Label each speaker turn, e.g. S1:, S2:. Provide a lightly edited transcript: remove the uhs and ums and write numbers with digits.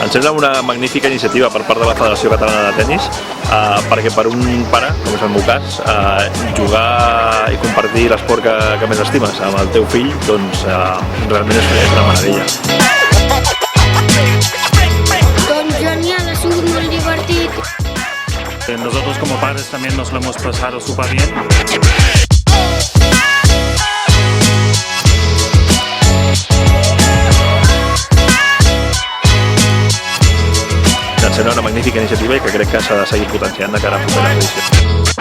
S1: Em sembla una magnífica iniciativa per part de la Federació Catalana de Tenis, perquè per un pare, com és el meu cas, jugar i compartir l'esport que més estimes amb el teu fill, doncs realment és una meravella.
S2: Doncs genial, ha sigut molt divertit.
S3: Nosotros como padres también nos lo hemos pasado súper bien.
S1: Em sembla una magnífica iniciativa i que crec que s'ha de seguir potenciant de cara a properes edicions.